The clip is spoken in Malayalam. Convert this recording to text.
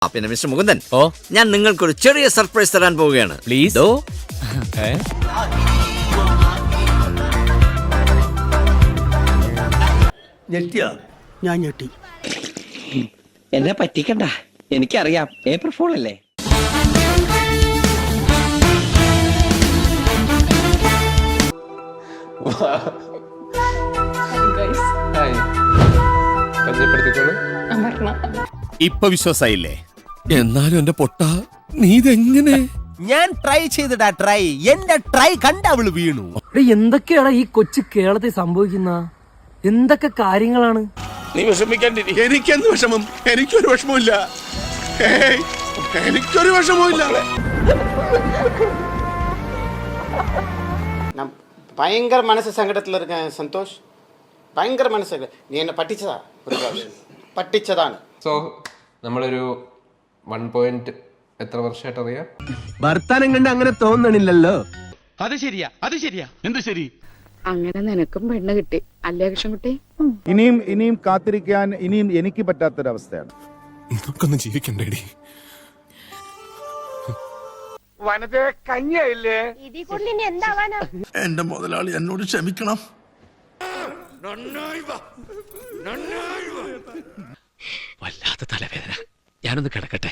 പിന്നെ മിസ്റ്റർ മുകുന്ദൻ, ഞാൻ നിങ്ങൾക്കൊരു ചെറിയ സർപ്രൈസ് തരാൻ പോവുകയാണ്. പ്ലീസ്. ഞാൻ ഞെട്ടി. എന്നെ പറ്റിക്കണ്ട, എനിക്കറിയാം ഏപ്രിൽ ഫോൾ അല്ലേ. ഇപ്പൊ വിശ്വാസായില്ലേ? എന്നാലും എന്റെ പൊട്ട, നീ ഇതെങ്ങനെ? ഞാൻ ട്രൈ ചെയ്തിടാ. എന്റെ ട്രൈ കണ്ട അവള് വീണു. എന്തൊക്കെയാണ് ഈ കൊച്ചു കേരളത്തിൽ സംഭവിക്കുന്ന? എന്തൊക്കെ കാര്യങ്ങളാണ്? നീ വിഷമിക്കാണ്ടിരി. എനിക്കെന്ത് വിഷമം? എനിക്കൊരു വിഷമമില്ല. എനിക്കൊരു വിഷമമില്ല. ഭയങ്കര മനസ്സ് സങ്കടത്തിൽ സന്തോഷ്. ഭയങ്കര മനസ്സ്. നീ എന്നെ പറ്റിച്ചതാ, ഒരു പ്രാവശ്യം പറ്റിച്ചതാണ്. സോ നമ്മളൊരു 1 പോയിന്റ് എത്ര വർഷമായിട്ട് അറിയാം. വർത്താനം കണ്ട് അങ്ങനെ തോന്നണില്ലല്ലോ. അത് ശരിയാ, അത് ശരിയാ. എന്ത് ശരി? അങ്ങനെ നിനക്കും പെണ്ണ് കിട്ടി അല്ലേ കൃഷ്ണൻകുട്ടി? ഇനിയും കാത്തിരിക്കാൻ ഇനിയും എനിക്ക് പറ്റാത്തൊരവസ്ഥയാണ്. നമുക്കൊന്ന് ജീവിക്കണ്ടേടി. എന്റെ മുതലാളി എന്നോട് ക്ഷമിക്കണം. വല്ലാത്ത തലവേദന, ഞാനൊന്ന് കിടക്കട്ടെ.